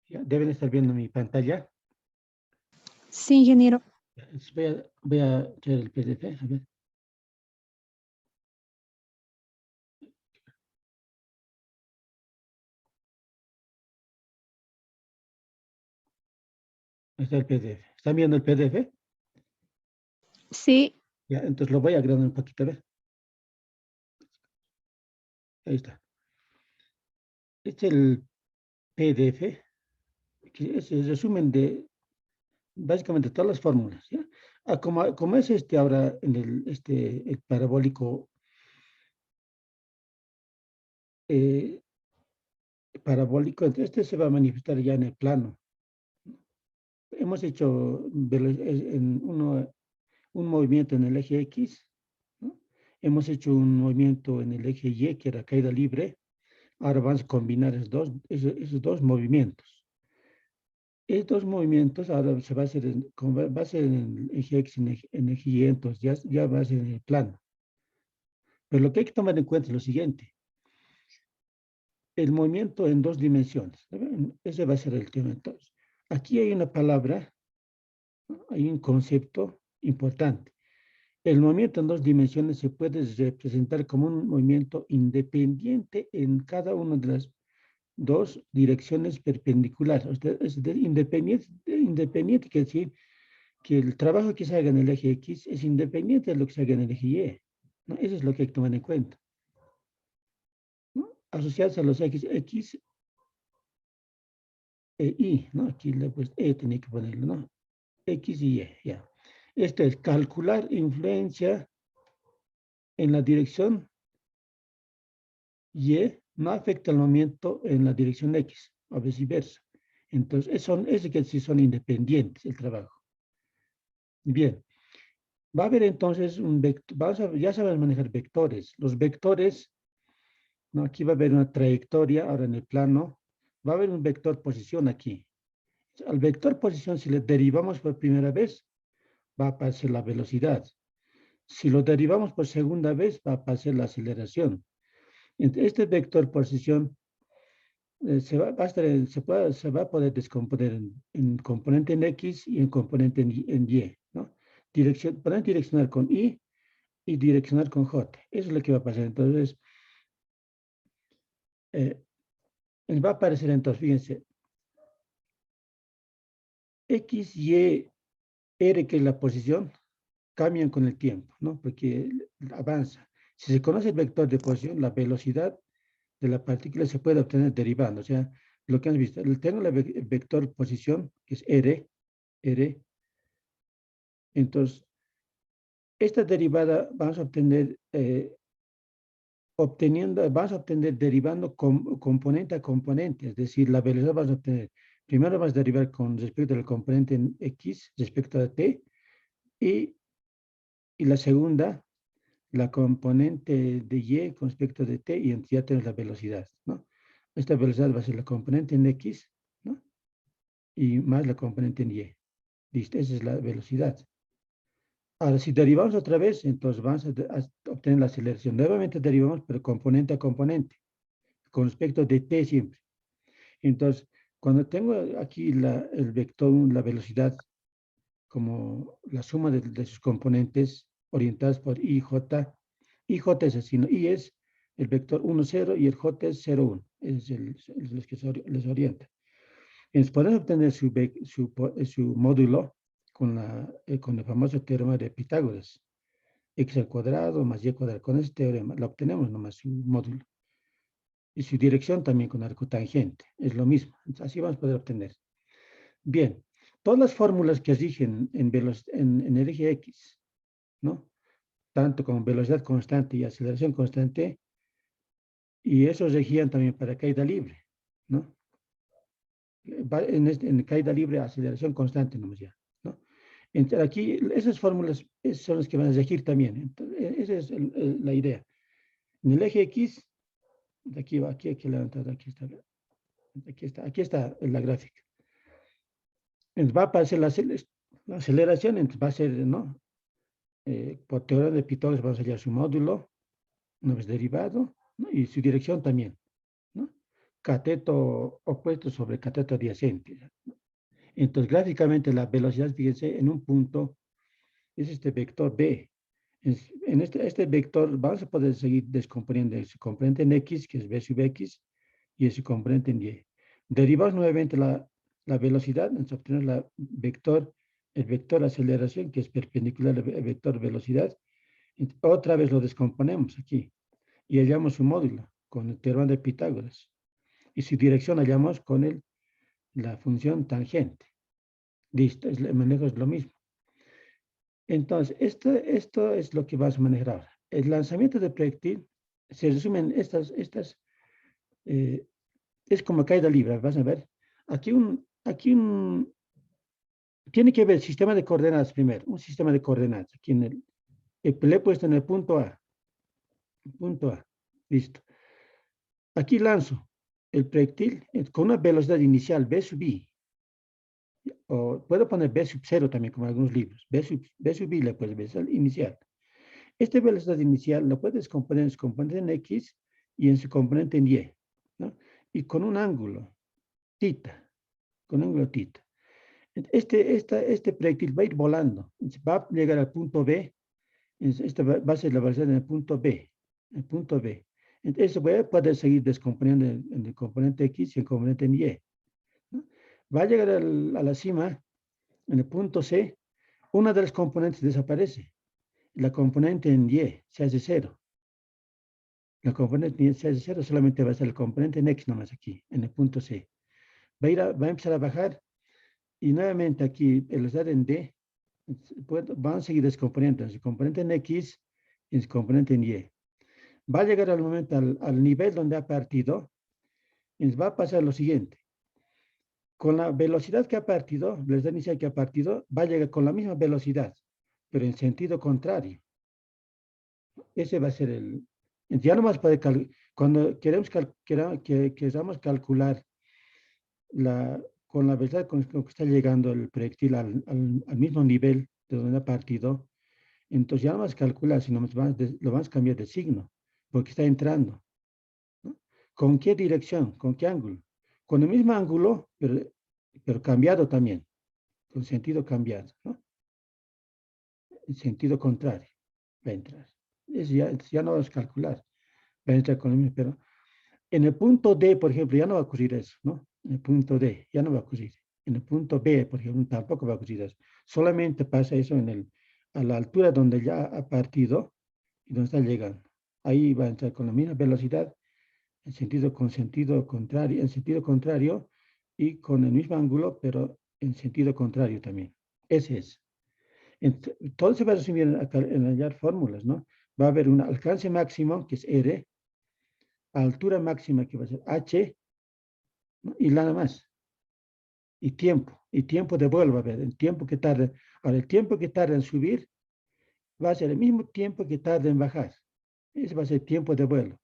Ya, deben estar viendo mi pantalla. Sí, ingeniero. Ya, entonces voy a traer el PDF, a ver. Ahí está el PDF. ¿Están viendo el PDF? Sí, Ya, entonces lo voy a agrandar un poquito, a ver. Ahí está. Este es el PDF, que es el resumen de básicamente todas las fórmulas, ¿ya? Como es ahora en el parabólico, eh, entonces se va a manifestar ya en el plano. Hemos hecho un movimiento en el eje X, ¿no? Hemos hecho un movimiento en el eje Y, que era caída libre. Ahora vamos a combinar esos dos movimientos. Estos movimientos ahora se va a hacer va a ser en el eje X, en eje Y, entonces ya va a ser en el plano. Pero lo que hay que tomar en cuenta es lo siguiente: el movimiento en dos dimensiones. Ese va a ser el tema. Entonces, aquí hay una palabra, ¿no? Hay un concepto importante. El movimiento en dos dimensiones se puede representar como un movimiento independiente en cada una de las dos direcciones perpendiculares. O sea, independiente quiere decir que el trabajo que se haga en el eje X es independiente de lo que se haga en el eje Y, ¿no? Eso es lo que hay que tomar en cuenta, ¿no? Asociados a los ejes X e Y, ¿no? Aquí le he puesto tenía que ponerlo, ¿no? X y Y, ya. Esto es calcular influencia en la dirección Y, no afecta el movimiento en la dirección X, o viceversa. Entonces, eso que sí son independientes el trabajo. Bien, va a haber entonces un vector, ya sabes manejar vectores. Los vectores, ¿no? Aquí va a haber una trayectoria, ahora en el plano, va a haber un vector posición aquí. Al vector posición, si le derivamos por primera vez, va a aparecer la velocidad. Si lo derivamos por segunda vez, va a aparecer la aceleración. Este vector posición se va a poder descomponer en componente en X y en componente en Y, ¿no? Poder direccionar con y direccionar con J. Eso es lo que va a pasar. Entonces, eh, va a aparecer entonces, fíjense, X, Y, R, que es la posición, cambian con el tiempo, ¿no? Porque avanza. Si se conoce el vector de posición, la velocidad de la partícula se puede obtener derivando. O sea, lo que han visto, tengo el vector posición, que es R. Entonces, esta derivada vamos a obtener, vas a obtener derivando componente a componente, es decir, la velocidad vas a obtener. Primero vas a derivar con respecto al componente en X, respecto a T, y la segunda, la componente de Y con respecto de T, y ya tienes la velocidad, ¿no? Esta velocidad va a ser la componente en X, ¿no? Y más la componente en Y. Listo, esa es la velocidad. Ahora, si derivamos otra vez, entonces vamos a obtener la aceleración. Nuevamente derivamos, pero componente a componente, con respecto de T siempre. Entonces, cuando tengo aquí el vector, la velocidad, como la suma de sus componentes orientadas por IJ es así, ¿no? I es el vector 1, 0 y el J es 0, 1. Es los que les orienta. Entonces, podemos obtener su módulo con el famoso teorema de Pitágoras. X al cuadrado más Y cuadrado. Con este teorema lo obtenemos nomás su módulo. Y su dirección también con arco tangente. Es lo mismo. Entonces, así vamos a poder obtener. Bien, todas las fórmulas que os dije en el eje X, ¿no? Tanto como velocidad constante y aceleración constante, y eso regían también para caída libre, ¿no? En caída libre, aceleración constante nomás ya, ¿no? Entonces, aquí, esas fórmulas son las que van a regir también. Entonces, esa es la idea. En el eje X, aquí hay que levantar, aquí está la gráfica. Entonces, va a aparecer la aceleración, entonces va a ser, ¿no? Por teorema de Pitágoras vamos a hallar su módulo, una vez derivado, ¿no? Y su dirección también, ¿no? cateto opuesto sobre cateto adyacente. Entonces, gráficamente la velocidad, fíjense, en un punto es este vector B. En este vector vamos a poder seguir descomponiendo su componente en X, que es B sub X, y su componente en Y. Derivamos nuevamente la velocidad, nos obtenemos el vector aceleración, que es perpendicular al vector velocidad. Otra vez lo descomponemos aquí y hallamos su módulo con el teorema de Pitágoras. Y su dirección hallamos con la función tangente. Listo, el manejo es lo mismo. Entonces, esto es lo que vas a manejar ahora. El lanzamiento de proyectil se resume en es como caída libre, vas a ver. Tiene que haber sistema de coordenadas primero, un sistema de coordenadas. Aquí le he puesto en el punto A, listo. Aquí lanzo el proyectil con una velocidad inicial B sub I, o puedo poner B sub 0 también, como en algunos libros. B sub I le puedes ver, inicial. Esta velocidad inicial lo puedes componer en su componente en X y en su componente en Y, ¿no? Y con un ángulo, tita, con ángulo tita. Este proyectil va a ir volando, va a llegar al punto B, esta va a ser la velocidad en el punto B. Entonces voy a poder seguir descomponiendo en el componente X y el componente en Y, ¿no? Va a llegar a la cima, en el punto C, una de las componentes desaparece. La componente en Y se hace 0. La componente en Y se hace 0, solamente va a ser el componente en X nomás aquí, en el punto C. Va a empezar a bajar y nuevamente aquí, velocidad en D, van a seguir descomponiendo en su componente en X y en su componente en Y. Va a llegar al momento, al nivel donde ha partido, y va a pasar lo siguiente. Con la velocidad que ha partido, velocidad inicial que ha partido, va a llegar con la misma velocidad, pero en sentido contrario. Ese va a ser ya nomás puede cuando queramos calcular con la velocidad con que está llegando el proyectil al mismo nivel de donde ha partido, entonces ya no vas a calcular, sino lo vamos a cambiar de signo, porque está entrando, ¿no? ¿Con qué dirección? ¿Con qué ángulo? Con el mismo ángulo, pero cambiado también, con sentido cambiado, ¿no? En sentido contrario va a entrar. Ya no vas a calcular, va a entrar con el mismo, pero en el punto D, por ejemplo, ya no va a ocurrir eso, ¿no? En el punto D ya no va a ocurrir. En el punto B, por ejemplo, tampoco va a ocurrir eso. Solamente pasa eso a la altura donde ya ha partido y donde está llegando. Ahí va a entrar con la misma velocidad, con sentido contrario, en sentido contrario y con el mismo ángulo, pero en sentido contrario también. Ese es. Todo se va a resumir en hallar fórmulas, ¿no? Va a haber un alcance máximo, que es R, altura máxima, que va a ser H, ¿no? Y nada más. Y tiempo de vuelo va a haber, el tiempo que tarda. Ahora, el tiempo que tarda en subir va a ser el mismo tiempo que tarda en bajar. Ese va a ser tiempo de vuelo.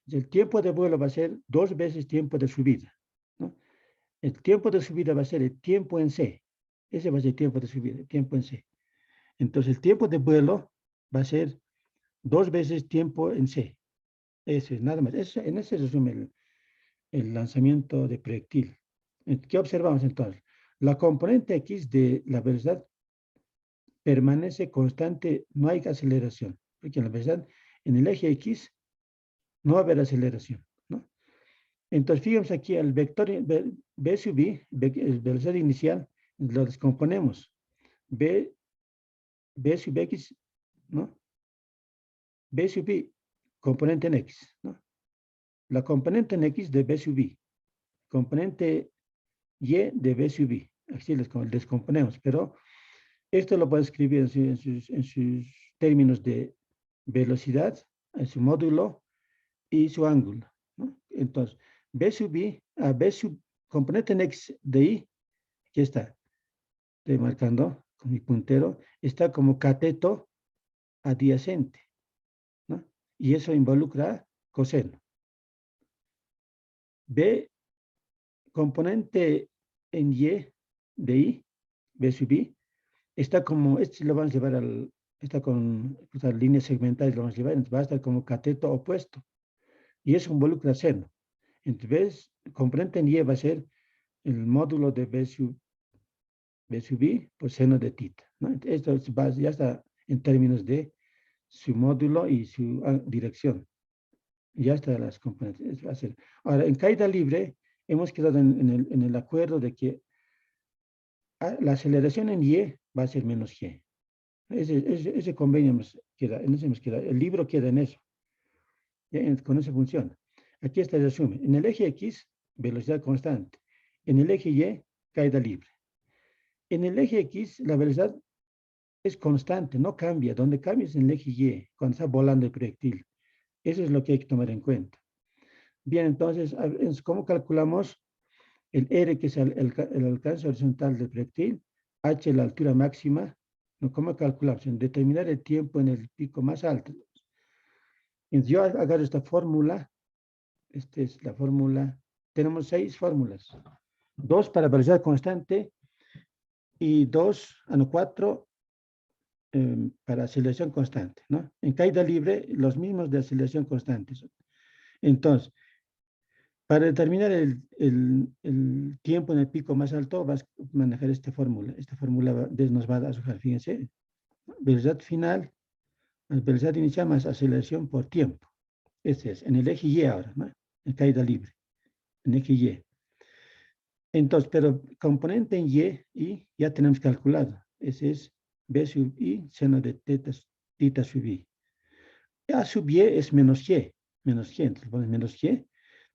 El tiempo de vuelo va a ser 2 veces tiempo de subida, ¿no? El tiempo de subida va a ser el tiempo en C. Ese va a ser el tiempo de subida, el tiempo en C. Entonces, el tiempo de vuelo va a ser 2 veces tiempo en C. Eso es nada más. En ese resume el lanzamiento de proyectil. ¿Qué observamos entonces? La componente X de la velocidad permanece constante, no hay aceleración, porque en la velocidad, en el eje X, no va a haber aceleración, ¿no? Entonces, fíjense aquí, el vector B sub I, velocidad inicial, lo descomponemos. B sub X, ¿no? B sub I, componente en X, ¿no? La componente en X de B sub I, componente Y de B sub I. Así les descomponemos, pero esto lo puedo escribir en sus términos de velocidad, en su módulo y su ángulo, ¿no? Entonces, B sub I, componente en X de I, aquí está, estoy marcando con mi puntero, está como cateto adyacente, ¿no? Y eso involucra coseno. B, componente en Y de I, B sub I, está como, este lo vamos a llevar está con líneas segmentales, lo vamos a llevar, entonces va a estar como cateto opuesto. Y eso involucra seno. Entonces, componente en Y va a ser el módulo de B sub I por seno de tita, ¿no? Esto ya está en términos de su módulo y su dirección. Ya están las componentes. Va a ser. Ahora, en caída libre, hemos quedado en el acuerdo de que la aceleración en Y va a ser menos G. Ese convenio en ese hemos quedado. El libro queda en eso. Ya, con esa función. Aquí está el resumen. En el eje X, velocidad constante. En el eje Y, caída libre. En el eje X, la velocidad es constante, no cambia. Donde cambia es en el eje Y, cuando está volando el proyectil. Eso es lo que hay que tomar en cuenta. Bien, entonces, ¿cómo calculamos el R, que es el alcance horizontal del proyectil? H, la altura máxima. ¿No? ¿Cómo calculamos? En determinar el tiempo en el pico más alto. Entonces, yo agarro esta fórmula. Esta es la fórmula. Tenemos 6 fórmulas. 2 para velocidad constante y 4 para aceleración constante, ¿no? En caída libre, los mismos de aceleración constante. Entonces, para determinar el tiempo en el pico más alto, vas a manejar esta fórmula. Esta fórmula nos va a dar, fíjense, velocidad final, más velocidad inicial más aceleración por tiempo. Este es, en el eje Y ahora, ¿no? En caída libre, en eje Y. Entonces, pero componente en Y ya tenemos calculado. Ese es B sub I, seno de tita sub I. A sub Y es menos Y, entonces pones menos Y.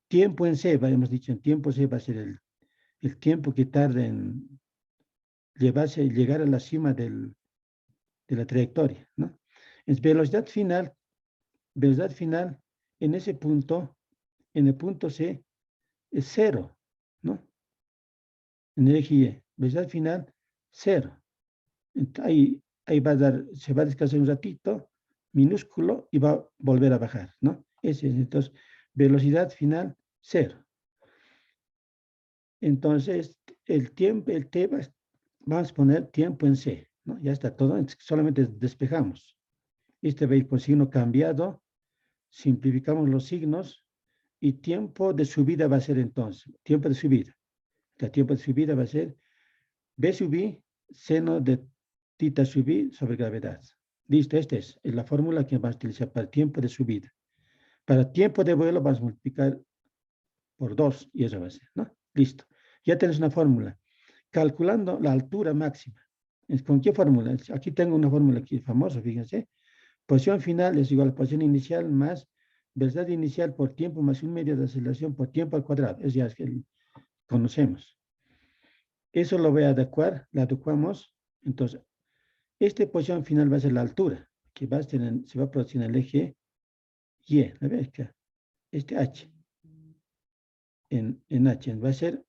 Tiempo en C, hemos dicho, en tiempo C va a ser el tiempo que tarda en llegar a la cima de la trayectoria, ¿no? Es velocidad final, en ese punto, en el punto C, es 0, ¿no? En el eje Y, velocidad final, 0. Ahí va a dar, se va a descansar un ratito, minúsculo, y va a volver a bajar, ¿no? Ese es, entonces, velocidad final, 0. Entonces, el T vamos a poner tiempo en C, ¿no? Ya está todo, solamente despejamos. Este va a ir con signo cambiado, simplificamos los signos, y tiempo de subida va a ser entonces, tiempo de subida. El tiempo de subida va a ser B sub I, seno de tita sub I sobre gravedad. Listo, esta es la fórmula que vamos a utilizar para tiempo de subida. Para tiempo de vuelo vamos a multiplicar por 2 y eso va a ser, ¿no? Listo. Ya tienes una fórmula. Calculando la altura máxima. ¿Con qué fórmula? Aquí tengo una fórmula aquí famosa, fíjense. Posición final es igual a posición inicial más velocidad inicial por tiempo más un medio de aceleración por tiempo al cuadrado. Es ya que conocemos. Eso lo voy a adecuar, la adecuamos. Entonces, esta posición final va a ser la altura, que se va a producir en el eje Y. ¿La ves acá? Este H. En H. Va a ser,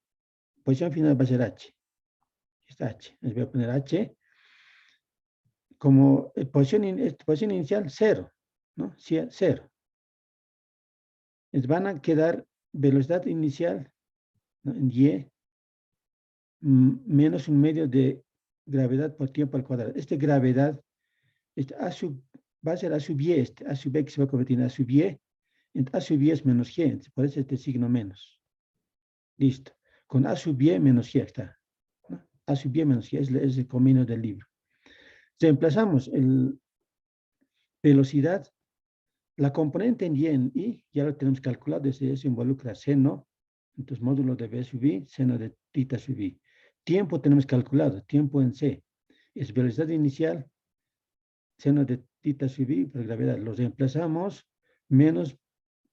posición final va a ser H. Esta H. Les voy a poner H como posición inicial 0, ¿no? 0. Les van a quedar velocidad inicial, ¿no? En Y menos un medio de gravedad por tiempo al cuadrado. Esta gravedad va a ser A sub Y, A sub X se va a convertir en A sub Y, A sub Y es menos G, por eso este signo menos. Listo. Con A sub Y menos Y está, ¿no? A sub Y menos Y es el convenio del libro. Reemplazamos el velocidad, la componente en Y en I, ya lo tenemos calculado, eso involucra seno, entonces módulo de B sub I, seno de tita sub I. Tiempo tenemos calculado, tiempo en C, es velocidad inicial, seno de tita sub I por gravedad. Los reemplazamos menos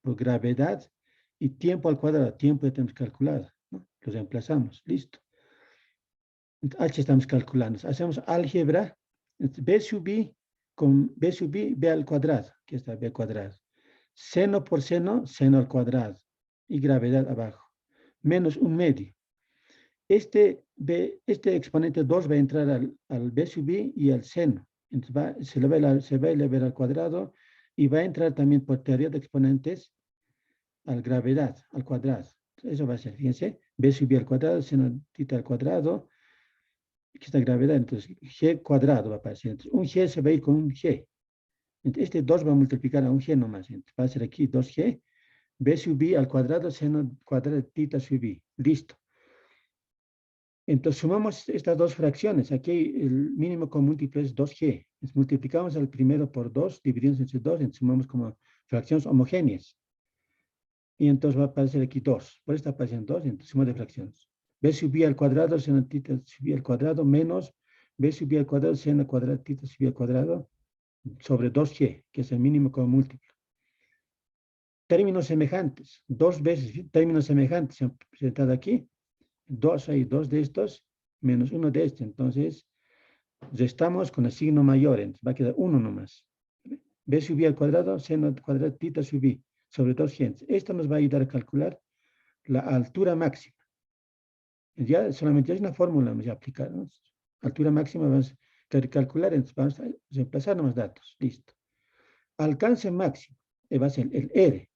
por gravedad y tiempo al cuadrado, tiempo ya tenemos calculado, ¿no? Los reemplazamos, listo. H estamos calculando. Hacemos álgebra, B sub I con B sub I, B al cuadrado, aquí está B cuadrado. Seno por seno, seno al cuadrado. Y gravedad abajo. Menos un medio. Este exponente 2 va a entrar al B sub I y al seno. Entonces se va a elevar al cuadrado y va a entrar también por teoría de exponentes al gravedad, al cuadrado. Eso va a ser, fíjense, B sub I al cuadrado, seno tita al cuadrado. Aquí está gravedad, entonces G cuadrado va a aparecer. Entonces, un G se va a ir con un G. Entonces, este 2 va a multiplicar a un G nomás. Entonces, va a ser aquí 2G B sub I al cuadrado seno cuadrado de tita sub I. Listo. Entonces sumamos estas dos fracciones. Aquí el mínimo común múltiplo es 2G. Entonces, multiplicamos al primero por 2, dividimos entre 2, entonces sumamos como fracciones homogéneas. Y entonces va a aparecer aquí 2. Por esta aparecen 2, entonces suma de fracciones. B sub I al cuadrado seno tita sub I al cuadrado menos B sub I al cuadrado seno cuadrado tita sub I al cuadrado sobre 2G, que es el mínimo común múltiplo. Términos semejantes. Dos veces términos semejantes se han presentado aquí. 2 hay 2 de estos menos 1 de este. Entonces, restamos con el signo mayor. Entonces, va a quedar 1 nomás. B sub I al cuadrado, seno cuadrado tita sub I sobre 2G. Esto nos va a ayudar a calcular la altura máxima. Ya solamente es una fórmula vamos a aplicar, ¿no? Altura máxima vamos a calcular, entonces vamos a reemplazar los datos. Listo. Alcance máximo va a ser el R.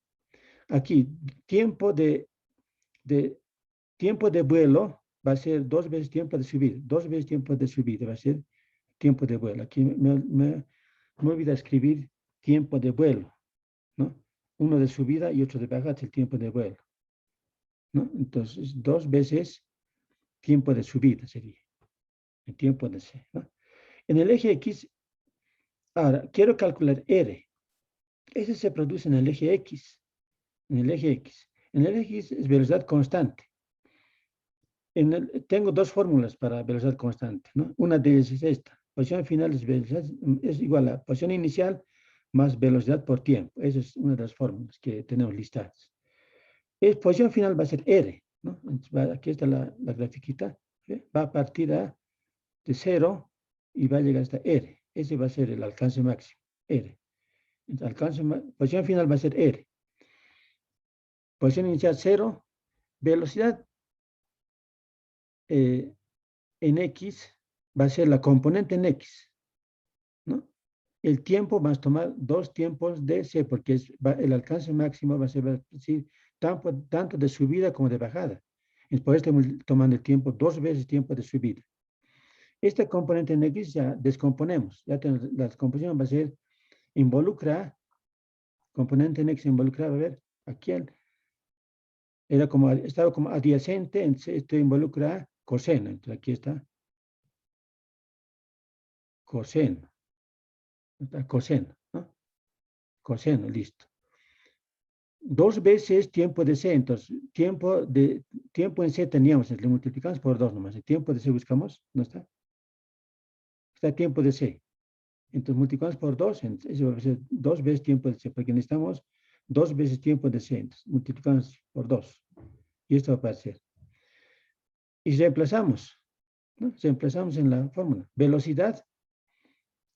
Aquí, tiempo de vuelo va a ser 2 veces tiempo de subida. 2 veces tiempo de subida va a ser tiempo de vuelo. Aquí me olvidé escribir tiempo de vuelo, ¿no? Uno de subida y otro de bajada es el tiempo de vuelo, ¿no? Entonces, 2 veces tiempo de subida sería el tiempo de C, ¿no? En el eje X, ahora, quiero calcular R. Ese se produce en el eje X. En el eje X. En el eje X es velocidad constante. Tengo dos fórmulas para velocidad constante, ¿no? Una de ellas es esta. Posición final es igual a posición inicial más velocidad por tiempo. Esa es una de las fórmulas que tenemos listadas. Posición final va a ser R, ¿no? Entonces, aquí está la grafiquita. Va a partir de 0 y va a llegar hasta R. Ese va a ser el alcance máximo, R. Entonces, posición final va a ser R. Posición inicial 0. Velocidad en X va a ser la componente en X, ¿no? El tiempo vas a tomar 2 tiempos de C, porque el alcance máximo va a ser decir, tanto de subida como de bajada. Y por eso estamos tomando el tiempo 2 veces tiempo de subida. Esta componente en X ya descomponemos. Ya tenemos, la descomposición va a ser involucra, componente en X involucra, a ver, aquí estaba como adyacente, entonces esto involucra coseno. Entonces aquí está coseno. Está coseno, ¿no? Coseno, listo. 2 veces tiempo de C, entonces tiempo en C teníamos, le multiplicamos por 2 nomás. El tiempo de C buscamos, ¿no está? Está tiempo de C. Entonces multiplicamos por 2, eso va a ser 2 veces tiempo de C, porque necesitamos 2 veces tiempo de C. Entonces multiplicamos por 2. Y esto va a aparecer. Y reemplazamos, ¿no? Reemplazamos en la fórmula. Velocidad,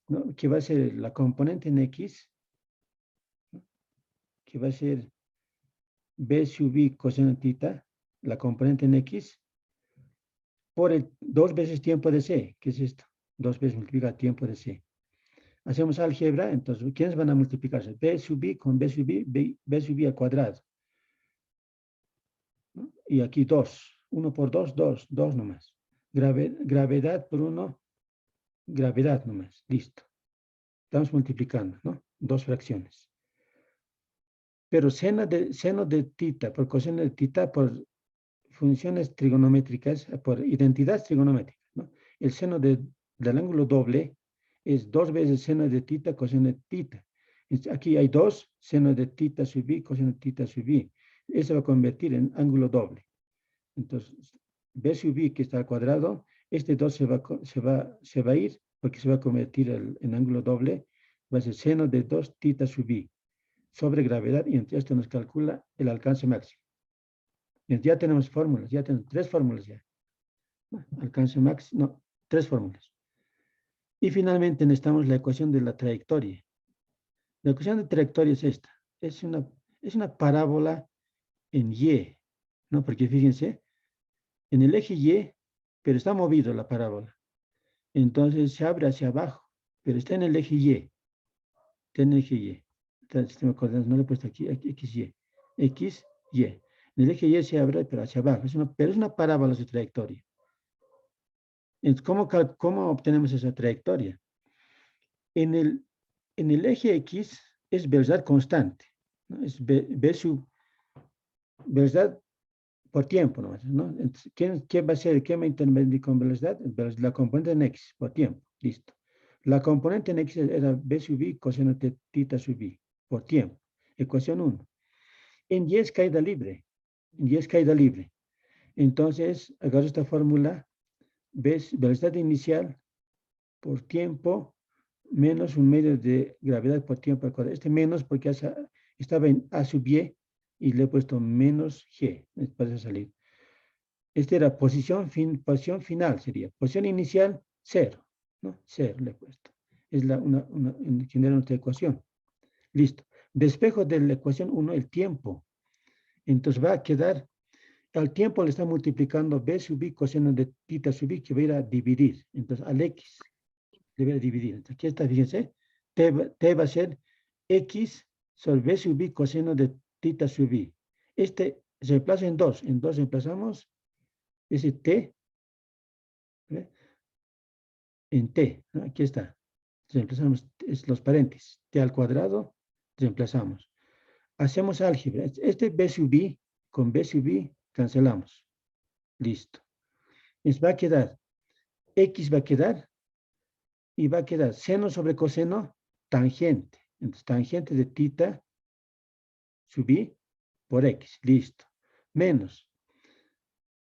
¿no? Que va a ser la componente en X, ¿no? Que va a ser B sub I coseno tita, la componente en X, por el 2 veces tiempo de C, que es esto. 2 veces multiplica tiempo de C. Hacemos álgebra, entonces, ¿quiénes van a multiplicarse? B sub I con B sub I, B sub I al cuadrado, ¿no? Y aquí 2. 1 por 2, 2. 2 nomás. Gravedad por 1, gravedad nomás. Listo. Estamos multiplicando, ¿no? 2 fracciones. Pero seno de tita por coseno de tita por funciones trigonométricas, por identidad trigonométrica, ¿no? El seno del ángulo doble es 2 veces seno de tita coseno de tita. Aquí hay 2 seno de tita sub I coseno de tita sub I. Eso va a convertir en ángulo doble. Entonces, B sub I que está al cuadrado, este 2 se va a ir porque se va a convertir en ángulo doble. Va a ser seno de 2 tita sub I sobre gravedad, y entonces esto nos calcula el alcance máximo. Ya tenemos fórmulas, ya tenemos 3 fórmulas ya. Alcance máximo, no, 3 fórmulas. Y finalmente necesitamos la ecuación de la trayectoria. La ecuación de trayectoria es esta. Es una parábola en Y, ¿no? Porque fíjense, en el eje Y, pero está movido la parábola. Entonces se abre hacia abajo, pero está en el eje Y. Está en el eje Y. Está el sistema de coordenadas, no lo he puesto aquí, XY. XY. En el eje Y se abre, pero hacia abajo. Pero es una parábola su trayectoria. Entonces, ¿cómo obtenemos esa trayectoria? En el eje X es velocidad constante, ¿no? Es B sub velocidad por tiempo nomás, ¿no? Entonces, ¿quién va a ser, quién va a intervenir con velocidad? La componente en X, por tiempo, listo. La componente en X era B sub I coseno de tita sub I, por tiempo, ecuación 1. En Y es caída libre, en Y es caída libre. Entonces, agarro esta fórmula, velocidad inicial por tiempo menos un medio de gravedad por tiempo al cuadrado. Este menos porque estaba en A sub Y y le he puesto menos G, para salir. Esta era posición final, sería. Posición inicial, 0, ¿no? 0 le he puesto. Es genera nuestra ecuación. Listo. Despejo de la ecuación 1, el tiempo. Entonces va a quedar, al tiempo le está multiplicando B sub I coseno de tita sub I, que va a ir a dividir. Entonces al X le voy a dividir. Entonces aquí está, fíjense, T va a ser X sobre B sub I coseno de tita sub I. Este se reemplaza en 2. En 2 reemplazamos ese T, ¿ve? En T, ¿no? Aquí está. Reemplazamos los paréntesis. T al cuadrado, reemplazamos. Hacemos álgebra. Este B sub I con B sub I cancelamos. Listo. Nos va a quedar, X va a quedar, y va a quedar seno sobre coseno, tangente. Entonces, tangente de tita sub I por X. Listo. Menos.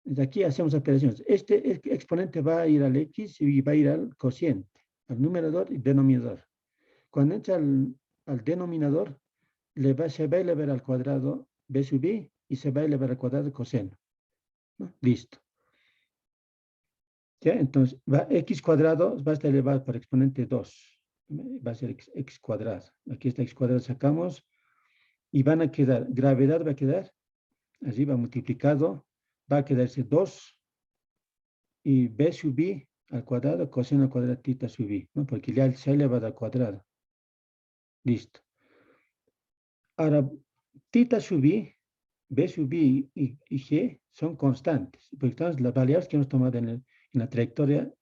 Desde aquí hacemos operaciones. Este exponente va a ir al X y va a ir al cociente, al numerador y denominador. Cuando entra al denominador, se va a elevar al cuadrado B sub I y se va a elevar al cuadrado coseno, ¿no? Listo. ¿Ya? Entonces, X cuadrado va a estar elevado por exponente 2. Va a ser X cuadrado. Aquí está X cuadrado, sacamos y van a quedar, gravedad va a quedar, arriba multiplicado, va a quedarse 2 y B sub I al cuadrado, coseno al cuadrado tita sub I, ¿no? Porque ya se ha elevado al cuadrado. Listo. Ahora, tita sub I, B sub I y G son constantes, porque estamos las variables que hemos tomado en la trayectoria,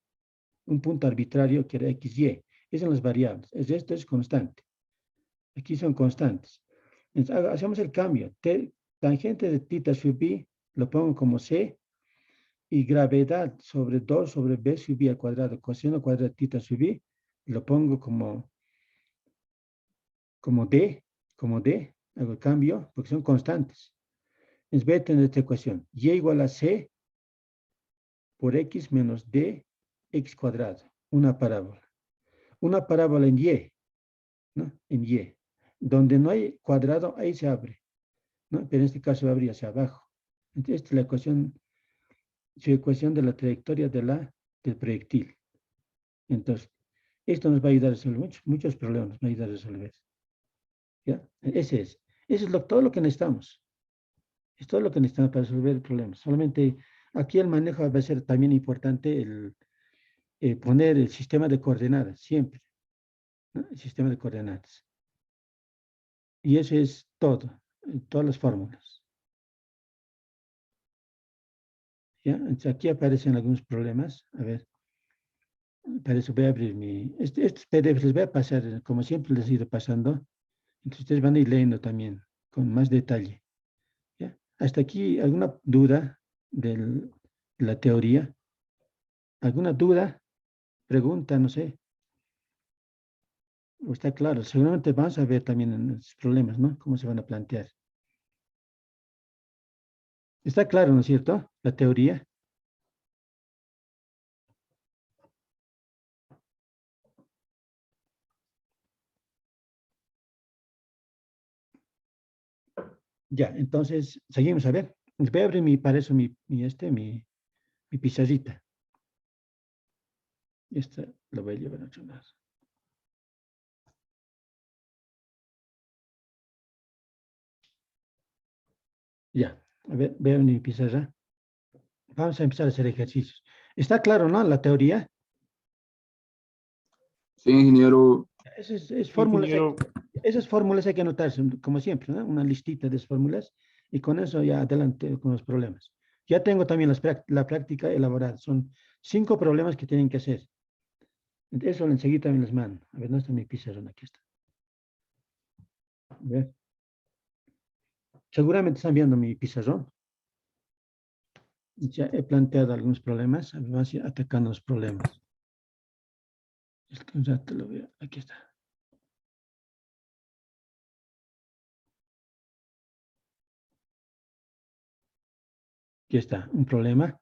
un punto arbitrario que era XY. Esas son las variables. Esto es constante. Aquí son constantes. Entonces, hacemos el cambio. Tangente de tita sub I lo pongo como C y gravedad sobre 2 sobre B sub I al cuadrado, coseno al cuadrado de tita sub I, lo pongo como D, hago el cambio, porque son constantes. Entonces voy a tener esta ecuación. Y igual a C por X menos D, X cuadrado. Una parábola. Una parábola en Y, ¿no? En Y. Donde no hay cuadrado, ahí se abre, ¿no? Pero en este caso va a abrir hacia abajo. Entonces, esta es la ecuación, su ecuación de la trayectoria del proyectil. Entonces, esto nos va a ayudar a resolver muchos problemas, nos va a ayudar a resolver. ¿Ya? Eso es todo lo que necesitamos. Es todo lo que necesitamos para resolver problemas. Solamente aquí el manejo va a ser también importante poner el sistema de coordenadas, siempre, ¿no? El sistema de coordenadas. Y eso es todo, todas las fórmulas. ¿Ya? Entonces aquí aparecen algunos problemas. A ver, para eso voy a abrir estos PDFs les voy a pasar, como siempre les he ido pasando. Entonces ustedes van a ir leyendo también, con más detalle. ¿Ya? Hasta aquí, ¿alguna duda de la teoría? ¿Alguna duda? Pregunta, no sé. ¿O está claro? Seguramente vamos a ver también en los problemas, ¿no? Cómo se van a plantear. Está claro, ¿no es cierto? La teoría. Ya, entonces, seguimos a ver. Voy a abrir para eso mi pizarrita. Esta lo voy a llevar a otro lado. Ya, a ver, veo mi pizarra. Vamos a empezar a hacer ejercicios. ¿Está claro, no? La teoría. Sí, ingeniero. Ingeniero. Esas fórmulas hay que anotarse, como siempre, ¿no? Una listita de esas fórmulas y con eso ya adelante con los problemas. Ya tengo también la práctica elaborada. Son 5 problemas que tienen que hacer. Eso enseguida también les mando. A ver, ¿dónde está mi pizarra? Aquí está. A ver. Seguramente están viendo mi pizarrón. Ya he planteado algunos problemas. Vamos a ir atacando los problemas. Un rato lo veo. Aquí está. Aquí está, un problema.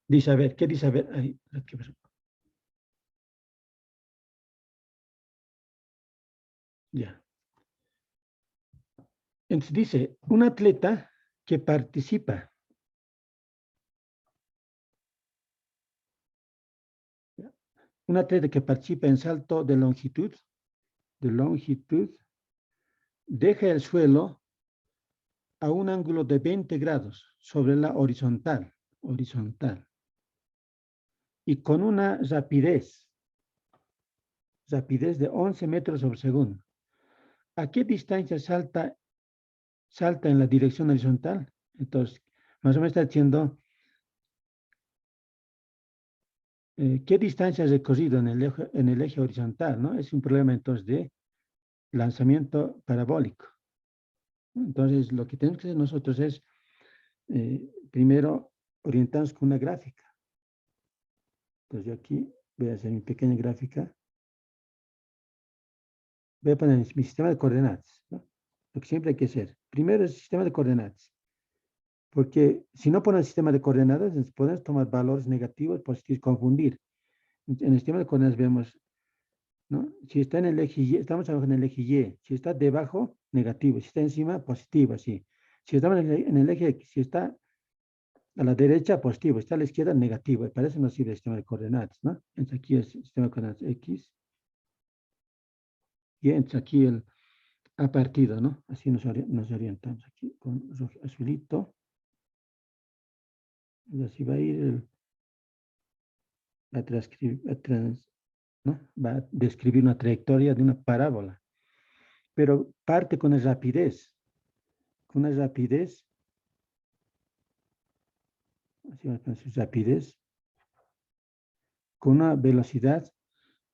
Dice, a ver, ¿qué dice? A ver, ahí, ya. Entonces dice, un atleta que participa. Un atleta que participa en salto de longitud, deja el suelo a un ángulo de 20 grados sobre la horizontal, y con una rapidez de 11 metros sobre segundo. ¿A qué distancia salta en la dirección horizontal? Entonces, más o menos está diciendo qué distancia ha recorrido en el eje horizontal, ¿no? Es un problema entonces de lanzamiento parabólico. Entonces, lo que tenemos que hacer nosotros es, primero, orientarnos con una gráfica. Entonces, yo aquí voy a hacer mi pequeña gráfica. Voy a poner mi sistema de coordenadas, ¿no? Lo que siempre hay que hacer. Primero es el sistema de coordenadas. Porque si no ponen el sistema de coordenadas, podemos tomar valores negativos, positivos, confundir. En el sistema de coordenadas vemos, ¿no? Si está en el eje Y, estamos abajo en el eje Y. Si está debajo, negativo. Si está encima, positivo, así. Si estamos en el eje X, si está a la derecha, positivo. Está a la izquierda, negativo. Para eso nos sirve el sistema de coordenadas, ¿no? Entonces aquí es el sistema de coordenadas X. Y entonces aquí el A partido, ¿no? Así nos orientamos aquí con azulito. Y así va a ir ¿no? Va a describir una trayectoria de una parábola. Pero parte con una rapidez. Así va a poner su rapidez. Con una velocidad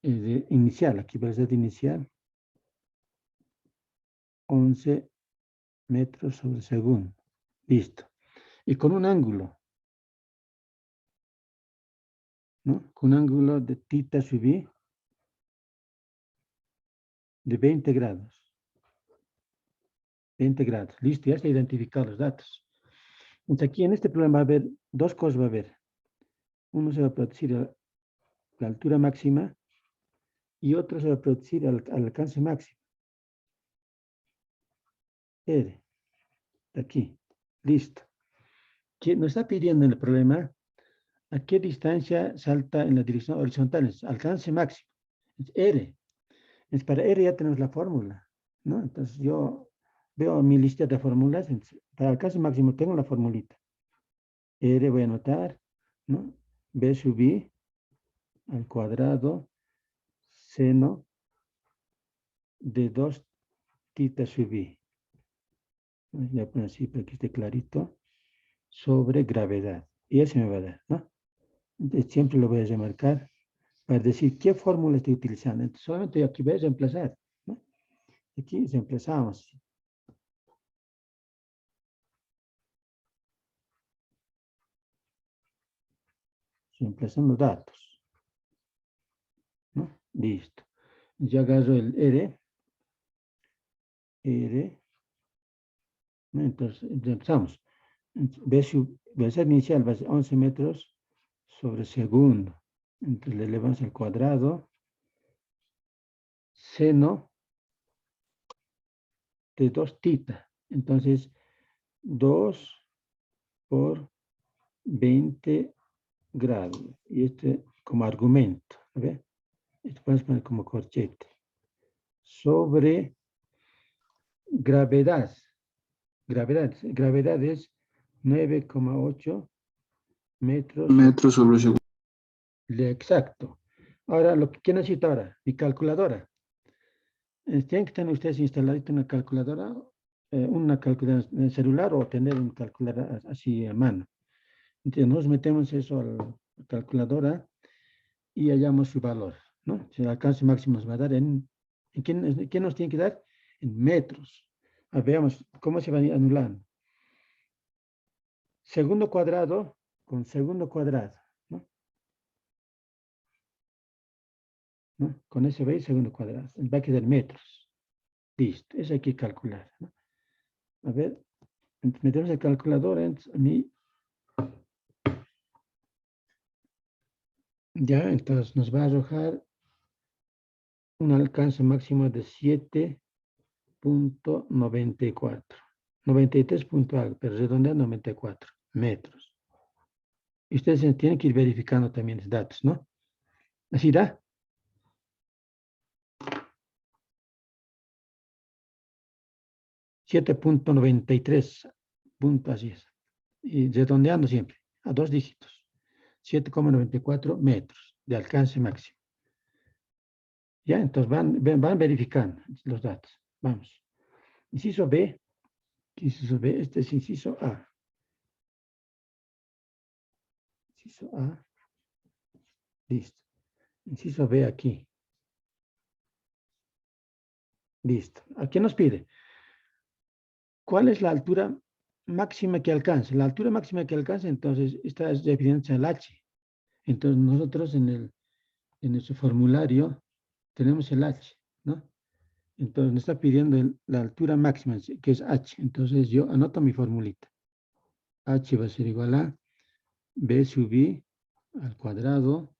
inicial. Aquí velocidad inicial. 11 metros sobre segundo. Listo. Y con un ángulo, ¿no? Con un ángulo de θ sub i de 20 grados. 20 grados. Listo, ya se han identificado los datos. Entonces aquí en este problema va a haber dos cosas. Va a haber. Uno se va a producir a la altura máxima y otro se va a producir al alcance máximo. R. Aquí. Listo. Nos está pidiendo en el problema a qué distancia salta en la dirección horizontal. Alcance máximo. R. Entonces, para R ya tenemos la fórmula, ¿no? Entonces yo veo mi lista de fórmulas. Para alcance máximo tengo la formulita. R voy a anotar, ¿no? B sub I al cuadrado seno de 2 θ sub I. Ya pongo así para que esté clarito. Sobre gravedad. Y eso me va a dar, ¿no? Entonces, siempre lo voy a remarcar para decir qué fórmula estoy utilizando. Entonces, solamente aquí voy a reemplazar, ¿no? Aquí reemplazamos. Reemplazamos los datos, ¿no? Listo. Ya agarro el R, ¿no? Entonces empezamos. Velocidad inicial va a ser 11 metros sobre segundo. Entonces le elevamos al cuadrado. Seno de 2 θ. Entonces 2 por 20 grados. Y este como argumento. ¿A ver? Esto podemos poner como corchete. Sobre gravedad. Gravedad es 9,8 metros sobre segundo. Exacto. Ahora, ¿qué necesito ahora? Mi calculadora. Tienen que tener ustedes instaladita una calculadora en el celular o tener un calculador así a mano. Entonces, nos metemos eso a la calculadora y hallamos su valor, ¿no? Si el alcance máximo nos va a dar ¿qué nos tiene que dar? En metros. Veamos cómo se va anulando. Segundo cuadrado con segundo cuadrado, ¿no? ¿No? Con ese veis segundo cuadrado. Va a quedar metros. Listo. Eso hay que calcular, ¿no? A ver, metemos el calculador. A mí. Ya, entonces nos va a arrojar un alcance máximo de 7.94. 93 punto algo, pero redondeando 94 metros. Y ustedes tienen que ir verificando también los datos, ¿no? Así da. 7.93 puntos, así es. Y redondeando siempre, a dos dígitos. 7,94 metros de alcance máximo. Ya, entonces van verificando los datos. Vamos. Inciso B. Inciso B, este es inciso A. Inciso A. Listo. Inciso B aquí. Listo. ¿A qué nos pide? ¿Cuál es la altura máxima que alcanza? La altura máxima que alcanza, entonces, esta es refiriéndose al H. Entonces, nosotros en nuestro formulario tenemos el H, ¿no? Entonces, nos está pidiendo la altura máxima, que es H. Entonces, yo anoto mi formulita. H va a ser igual a B sub I al cuadrado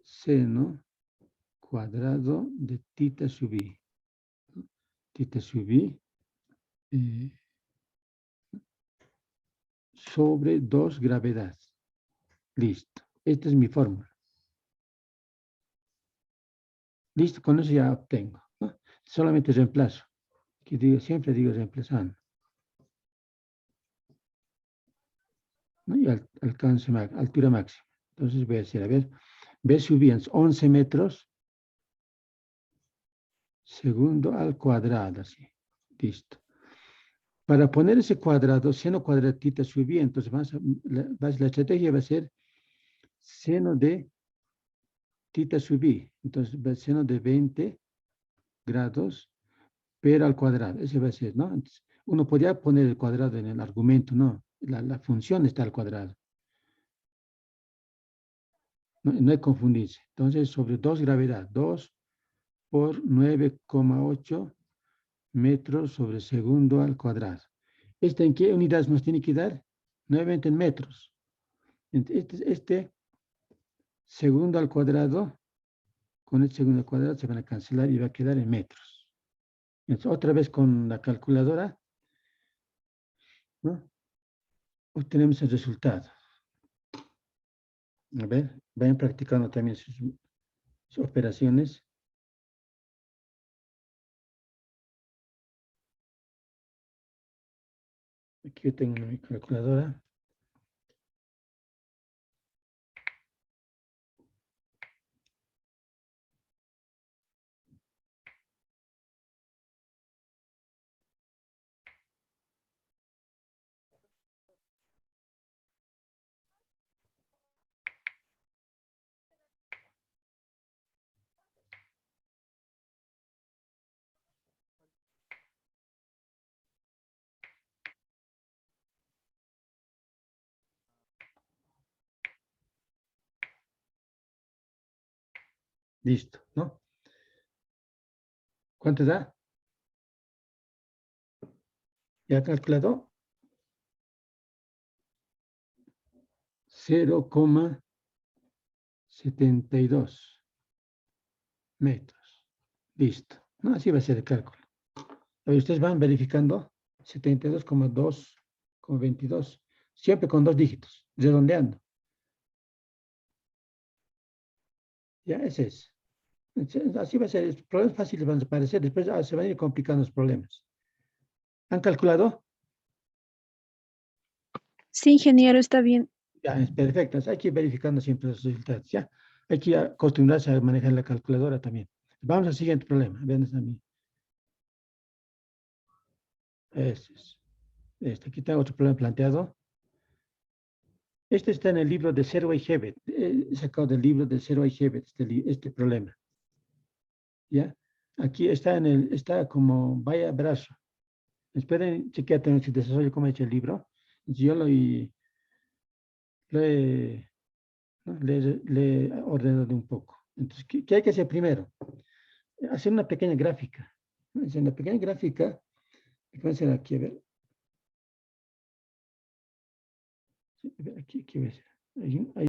seno cuadrado de tita sub I. Tita sub I sobre 2 gravedad. Listo. Esta es mi fórmula. Listo, con eso ya obtengo, ¿no? Solamente reemplazo. Siempre digo reemplazando. ¿No? Y altura máxima. Entonces voy a decir, a ver, B subían 11 metros segundo al cuadrado, así. Listo. Para poner ese cuadrado, seno cuadratita subía, entonces la estrategia va a ser seno de tita subí. Entonces va a ser seno de 20 grados, pero al cuadrado. Ese va a ser, ¿no? Entonces, uno podría poner el cuadrado en el argumento, ¿no? La función está al cuadrado. No, no hay que confundirse. Entonces, sobre 2 gravedad, 2 por 9,8 metros sobre segundo al cuadrado. ¿Esta en qué unidades nos tiene que dar? Nuevamente en metros. Este segundo al cuadrado, con este segundo al cuadrado se van a cancelar y va a quedar en metros. Entonces, otra vez con la calculadora, ¿no? Obtenemos el resultado. A ver, vayan practicando también sus operaciones. Aquí yo tengo mi calculadora. Listo, ¿no? ¿Cuánto da? ¿Ya calculado? 0,72 metros. Listo. No, así va a ser el cálculo. Ustedes van verificando 72,2,22. Siempre con dos dígitos, redondeando. Ya, ese es. Así va a ser. Problemas fáciles van a aparecer. Después se van a ir complicando los problemas. ¿Han calculado? Sí, ingeniero, está bien. Ya, es perfecto. Hay que ir verificando siempre los resultados. Ya, hay que acostumbrarse a manejar la calculadora también. Vamos al siguiente problema. Vean a mí. Este es. Aquí tengo otro problema planteado. Este está en el libro de Serway Hebet, sacado del libro de Serway Hebet, este problema. ¿Ya? Aquí está está como vaya brazo. Esperen, chequeate en su desarrollo cómo he hecho el libro. Yo lo he, ¿no? Le he ordenado un poco. Entonces, ¿qué hay que hacer primero? Hacer una pequeña gráfica. ¿No? Hacer una pequeña gráfica. Voy a hacer aquí, a ver. Sí, a ver, aquí voy a hacer. Ahí